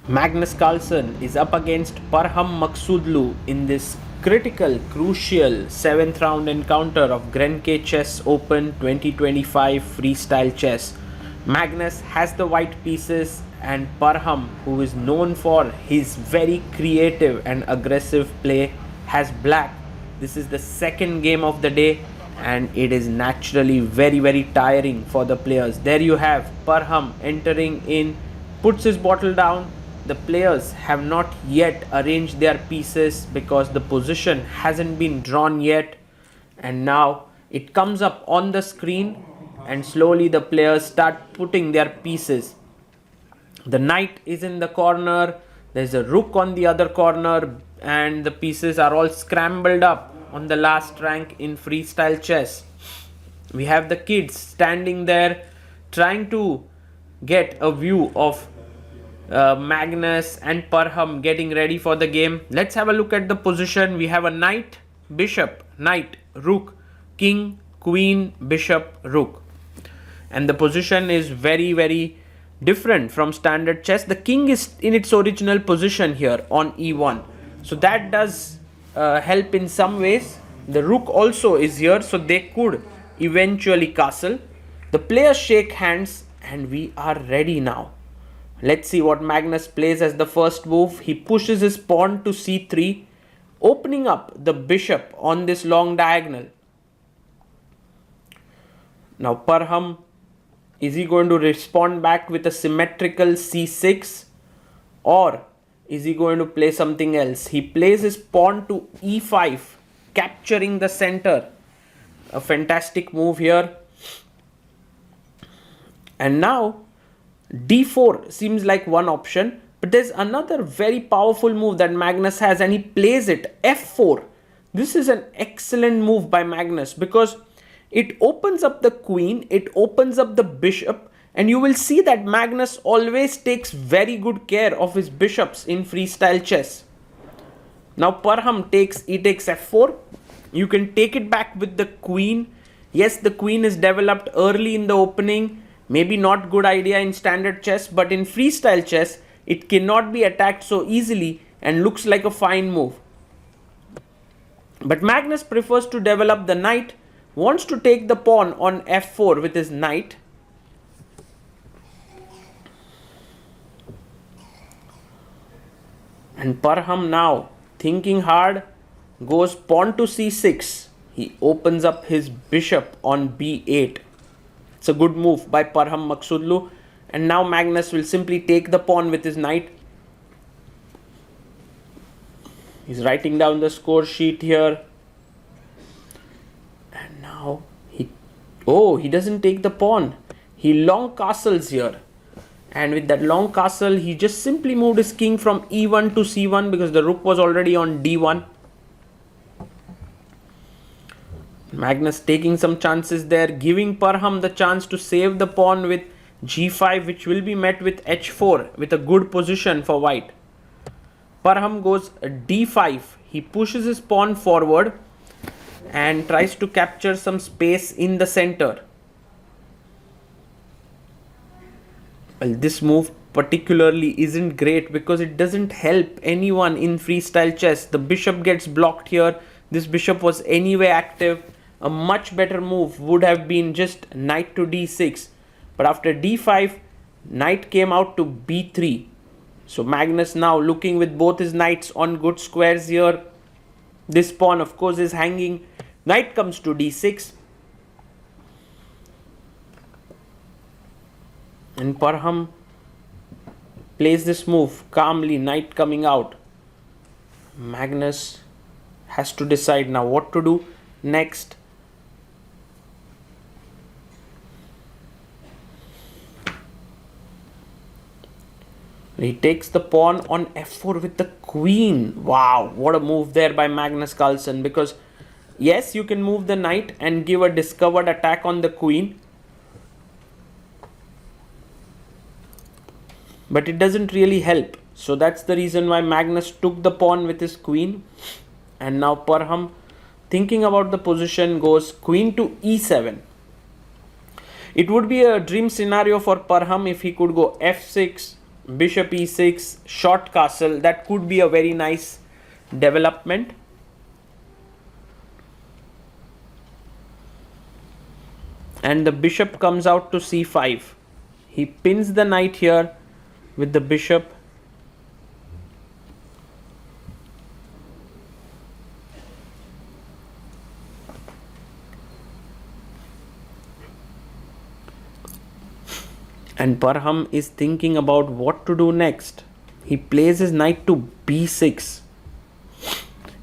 Magnus Carlsen is up against Parham Maghsoodloo in this critical, crucial 7th round encounter of Grenke Chess Open 2025 freestyle chess. Magnus has the white pieces and Parham, who is known for his very creative and aggressive play, has black. This is the second game of the day and it is naturally very tiring for the players. There you have Parham entering in, puts his bottle down. The players have not yet arranged their pieces because the position hasn't been drawn yet, and now it comes up on the screen and slowly the players start putting their pieces. The knight is in the corner, there's a rook on the other corner, and the pieces are all scrambled up on the last rank in freestyle chess. We have the kids standing there trying to get a view of Magnus and Parham getting ready for the game. Let's have a look at the position. We have a knight, bishop, knight, rook, king, queen, bishop, rook. And the position is very different from standard chess. The king is in its original position here on e1. So that does help in some ways. The rook also is here, so they could eventually castle. The players shake hands and we are ready now. Let's see what Magnus plays as the first move. He pushes his pawn to c3, opening up the bishop on this long diagonal. Now Parham, is he going to respond back with a symmetrical c6, or is he going to play something else? He plays his pawn to e5, capturing the center. A fantastic move here. And now d4 seems like one option, but there's another very powerful move that Magnus has and he plays it, f4. This is an excellent move by Magnus because it opens up the queen, it opens up the bishop, and you will see that Magnus always takes very good care of his bishops in freestyle chess. Now Parham takes f4. You can take it back with the queen. Yes, the queen is developed early in the opening. Maybe not good idea in standard chess, but in freestyle chess, it cannot be attacked so easily and looks like a fine move. But Magnus prefers to develop the knight, wants to take the pawn on f4 with his knight. And Parham now, thinking hard, goes pawn to c6. He opens up his bishop on b8. It's a good move by Parham Maghsoodloo, and now Magnus will simply take the pawn with his knight. He's writing down the score sheet here. And now he doesn't take the pawn. He long castles here. And with that long castle, he just simply moved his king from e1 to c1 because the rook was already on d1. Magnus taking some chances there, giving Parham the chance to save the pawn with g5, which will be met with h4 with a good position for white. Parham goes d5. He pushes his pawn forward and tries to capture some space in the center. Well, this move particularly isn't great because it doesn't help anyone in freestyle chess. The bishop gets blocked here. This bishop was anyway active. A much better move would have been just knight to d6. But after d5, knight came out to b3. So Magnus now looking with both his knights on good squares here. This pawn of course is hanging. Knight comes to d6. And Parham plays this move calmly, knight coming out. Magnus has to decide now what to do next. He takes the pawn on f4 with the queen. Wow, what a move there by Magnus Carlsen, because yes, you can move the knight and give a discovered attack on the queen, but it doesn't really help. So that's the reason why Magnus took the pawn with his queen. And now Parham, thinking about the position, goes queen to e7. It would be a dream scenario for Parham if he could go f6 bishop e6, short castle. That could be a very nice development. And the bishop comes out to c5. He pins the knight here with the bishop. And Parham is thinking about what to do next. He plays his knight to b6.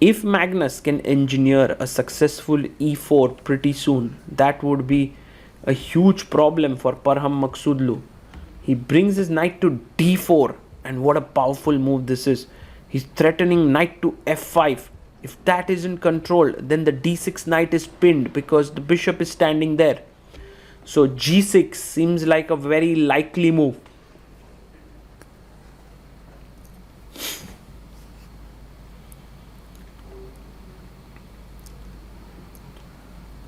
If Magnus can engineer a successful e4 pretty soon, that would be a huge problem for Parham Maghsoodloo. He brings his knight to d4, and what a powerful move this is. He's threatening knight to f5. If that isn't controlled, then the d6 knight is pinned because the bishop is standing there. So g6 seems like a very likely move.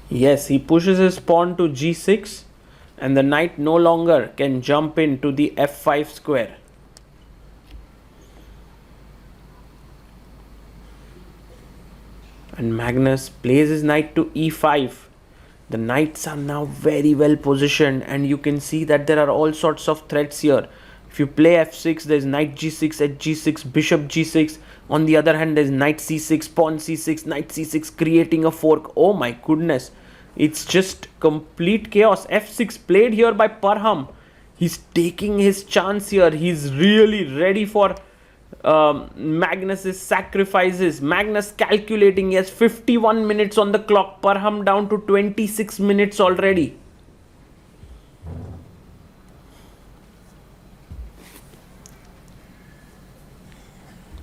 Yes, he pushes his pawn to g6 and the knight no longer can jump into the f5 square. And Magnus plays his knight to e5. The knights are now very well positioned, and you can see that there are all sorts of threats here. If you play f6, there's knight g6 at g6, bishop g6. On the other hand, there's knight c6, pawn c6, knight c6, creating a fork. Oh my goodness. It's just complete chaos. f6 played here by Parham. He's taking his chance here. He's really ready for Magnus's sacrifices. Magnus calculating. He has 51 minutes on the clock. Parham down to 26 minutes already.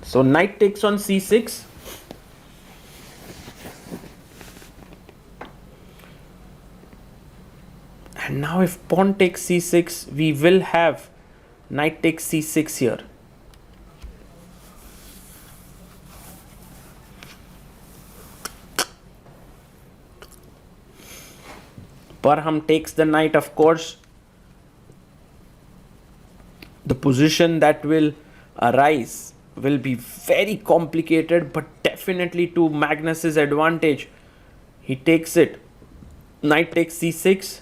So knight takes on c6. And now if pawn takes c6, we will have knight takes c6 here. Parham takes the knight, of course. The position that will arise will be very complicated, but definitely to Magnus's advantage. He takes it. Knight takes c6.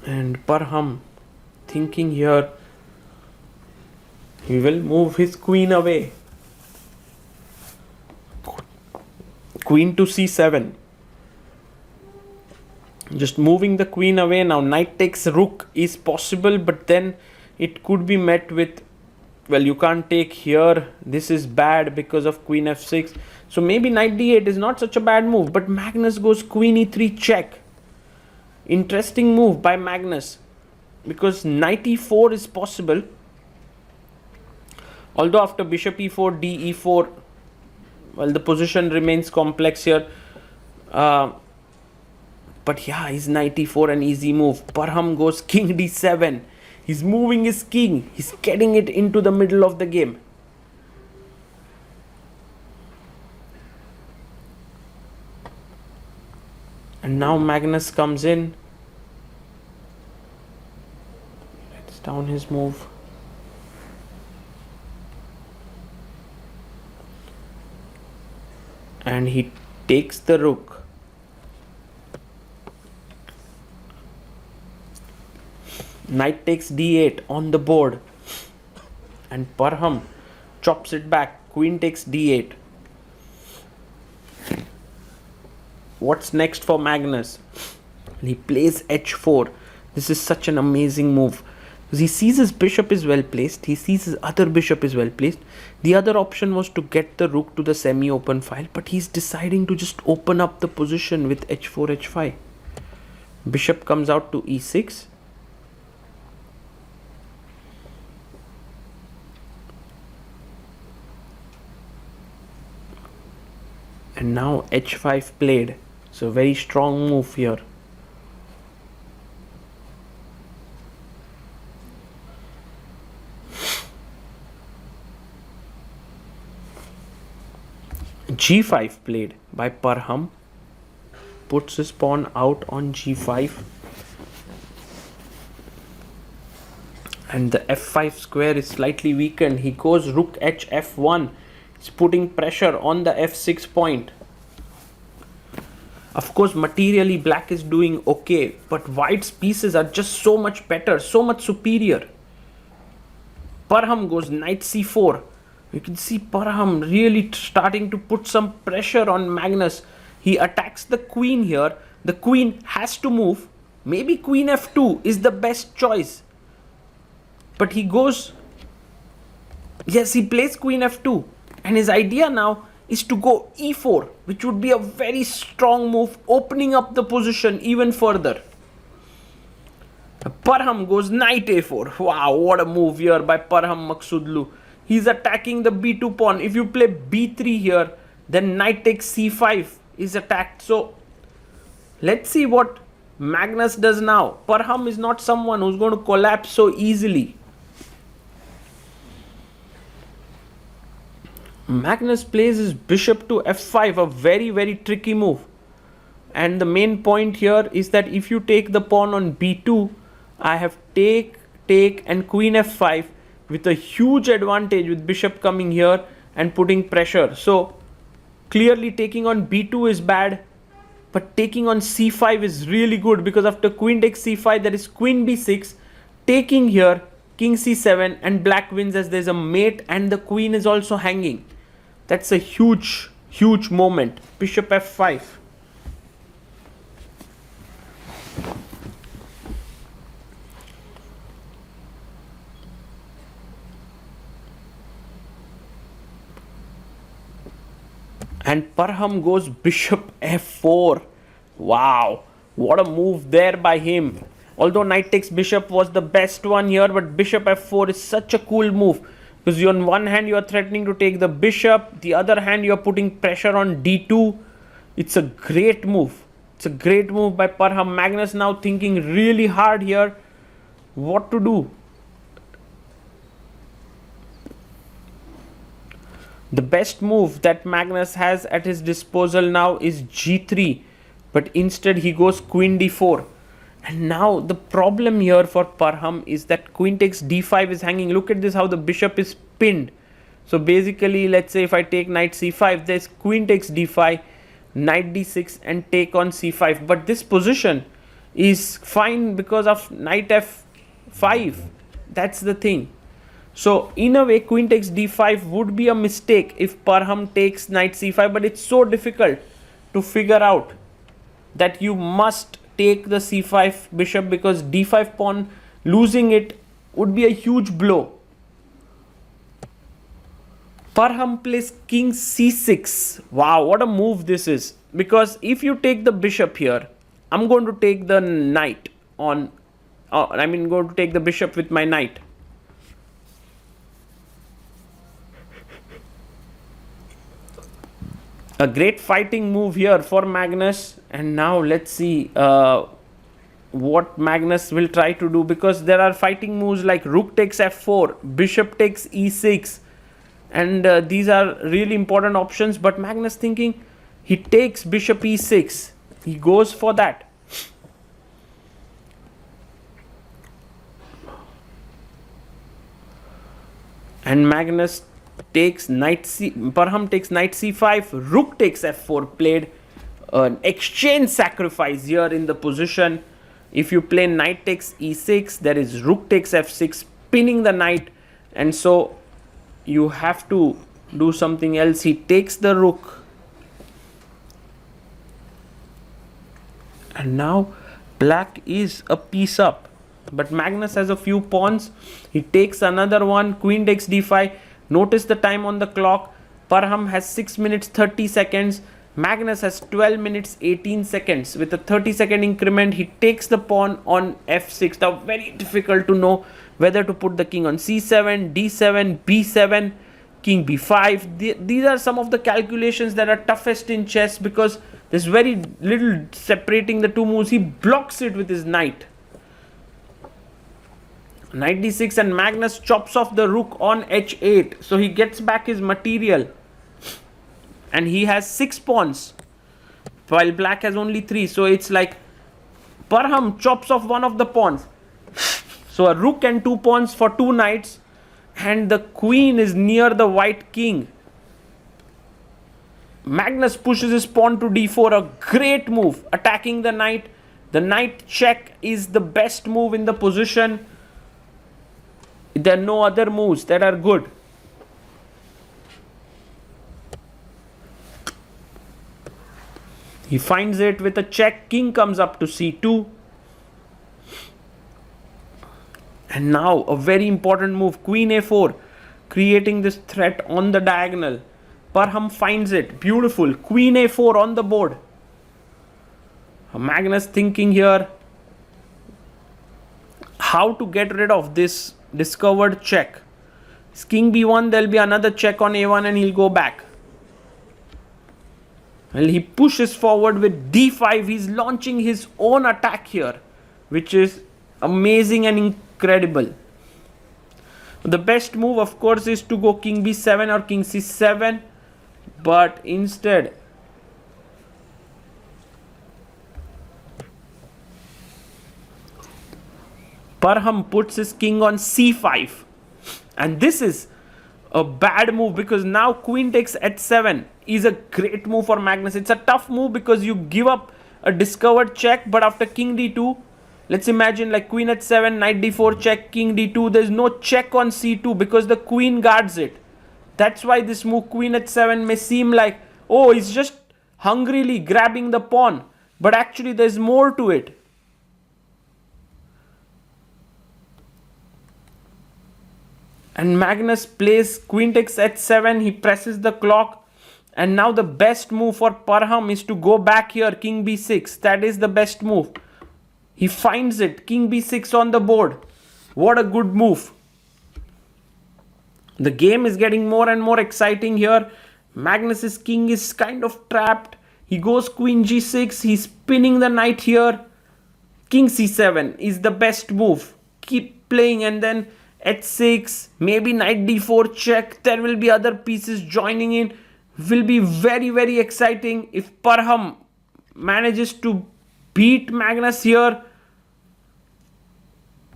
And Parham thinking here, he will move his queen away. Queen to c7. Just moving the queen away now. Knight takes rook is possible, but then it could be met with, well, you can't take here. This is bad because of queen f6. So maybe knight d8 is not such a bad move, but Magnus goes queen e3 check. Interesting move by Magnus, because knight e4 is possible. Although after bishop e4, d e4, well, the position remains complex here. But yeah, is knight e4 an easy move? Parham goes king d7. He's moving his king. He's getting it into the middle of the game. And now Magnus comes in. Let's down his move. And he takes the rook. Knight takes d8 on the board. And Parham chops it back. Queen takes d8. What's next for Magnus? He plays h4. This is such an amazing move. Because he sees his bishop is well placed. He sees his other bishop is well placed. The other option was to get the rook to the semi-open file. But he's deciding to just open up the position with h4, h5. Bishop comes out to e6. And now h5 played. So very strong move here. g5 played by Parham. Puts his pawn out on g5. And the f5 square is slightly weakened. He goes rook h f1. He's putting pressure on the f6 point. Of course, materially black is doing okay, but white's pieces are just so much better, so much superior. Parham goes knight c4. You can see Parham really starting to put some pressure on Magnus. He attacks the queen here. The queen has to move. Maybe queen f2 is the best choice. But he goes... Yes, he plays queen f2. And his idea now is to go e4, which would be a very strong move, opening up the position even further. Parham goes knight a4. Wow, what a move here by Parham Maghsoodloo. He's attacking the b2 pawn. If you play b3 here, then knight takes c5 is attacked. So let's see what Magnus does now. Parham is not someone who's going to collapse so easily. Magnus plays his bishop to f5, a very, very tricky move. And the main point here is that if you take the pawn on b2, I have take, and queen f5 with a huge advantage with bishop coming here and putting pressure. So clearly taking on b2 is bad, but taking on c5 is really good, because after queen takes c5, there is queen b6, taking here, king c7, and black wins as there's a mate and the queen is also hanging. That's a huge, huge moment. Bishop f5. And Parham goes bishop f4. Wow, what a move there by him. Although knight takes bishop was the best one here, but bishop f4 is such a cool move. Because on one hand you are threatening to take the bishop, the other hand you are putting pressure on d2. It's a great move. It's a great move by Parham. Magnus now thinking really hard here what to do. The best move that Magnus has at his disposal now is g3, but instead he goes queen d4. And now the problem here for Parham is that queen takes d5 is hanging. Look at this, how the bishop is pinned. So basically, let's say if I take knight c5, there's queen takes d5, knight d6 and take on c5. But this position is fine because of knight f5. That's the thing. So in a way, queen takes d5 would be a mistake if Parham takes knight c5, but it's so difficult to figure out that you must take the c5 bishop, because d5 pawn, losing it would be a huge blow. Parham plays king c6. Wow, what a move this is. Because if you take the bishop here, I'm going to take the knight on, going to take the bishop with my knight. A great fighting move here for Magnus. And now let's see what Magnus will try to do, because there are fighting moves like rook takes f4, bishop takes e6, and these are really important options. But Magnus thinking he takes bishop e6. He goes for that. And Magnus takes Parham takes knight c5, rook takes f4 played. An exchange sacrifice here in the position. If you play knight takes e6, there is rook takes f6, pinning the knight, and so you have to do something else. He takes the rook, and now black is a piece up, but Magnus has a few pawns. He takes another one, queen takes d5. Notice the time on the clock. Parham has 6 minutes 30 seconds. Magnus has 12 minutes 18 seconds. With a 30-second increment, he takes the pawn on f6. Now, very difficult to know whether to put the king on c7, d7, b7, king b5. These are some of the calculations that are toughest in chess, because there's very little separating the two moves. He blocks it with his knight. Knight d6, and Magnus chops off the rook on h8. So he gets back his material. And he has 6 pawns, while black has only 3. So it's like Parham chops off one of the pawns. So a rook and 2 pawns for 2 knights, and the queen is near the white king. Magnus pushes his pawn to d4, a great move, attacking the knight. The knight check is the best move in the position. There are no other moves that are good. He finds it with a check. King comes up to c2. And now a very important move, queen a4, creating this threat on the diagonal. Parham finds it. Beautiful. Queen a4 on the board. Magnus thinking here how to get rid of this discovered check. King b1, there'll be another check on a1 and he'll go back. Well, he pushes forward with d5. He's launching his own attack here, which is amazing and incredible. The best move, of course, is to go king b7 or king c7, but instead Parham puts his king on c5, and this is a bad move because now queen takes h7 is a great move for Magnus. It's a tough move because you give up a discovered check, but after king d2, let's imagine like queen h7, knight d4 check, king d2, there's no check on c2 because the queen guards it. That's why this move queen h7 may seem like, oh, he's just hungrily grabbing the pawn, but actually there's more to it. And Magnus plays queen takes h7, he presses the clock, and now the best move for Parham is to go back here, king b6. That is the best move. He finds it, king b6 on the board. What a good move. The game is getting more and more exciting here. Magnus's king is kind of trapped. He goes queen g6, he's pinning the knight here. King c7 is the best move. Keep playing, and then h6, maybe knight d4 check. There will be other pieces joining in. Will be very, very exciting if Parham manages to beat Magnus here.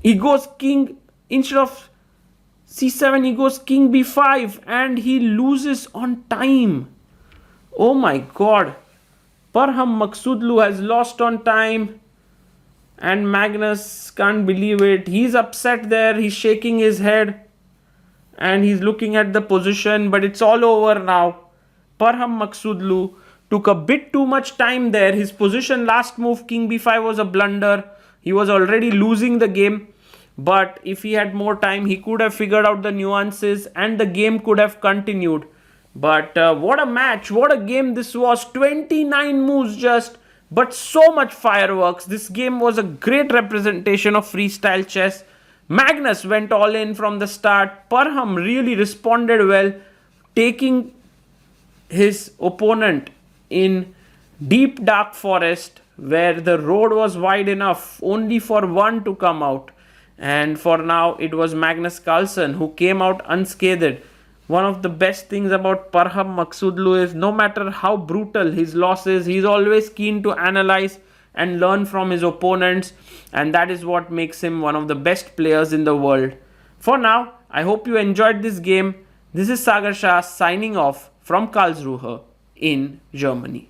He goes king, instead of c7, he goes king b5, and he loses on time. Oh my god. Parham Maghsoodloo has lost on time. And Magnus can't believe it. He's upset there. He's shaking his head. And he's looking at the position. But it's all over now. Parham Maghsoodloo took a bit too much time there. His position last move, king b5, was a blunder. He was already losing the game. But if he had more time, he could have figured out the nuances. And the game could have continued. But what a match. What a game this was. 29 moves just. But so much fireworks. This game was a great representation of freestyle chess. Magnus went all in from the start. Parham really responded well, taking his opponent in deep dark forest where the road was wide enough only for one to come out. And for now, it was Magnus Carlsen who came out unscathed. One of the best things about Parham Maghsoodloo is no matter how brutal his loss is, he's always keen to analyze and learn from his opponents. And that is what makes him one of the best players in the world. For now, I hope you enjoyed this game. This is Sagar Shah signing off from Karlsruhe in Germany.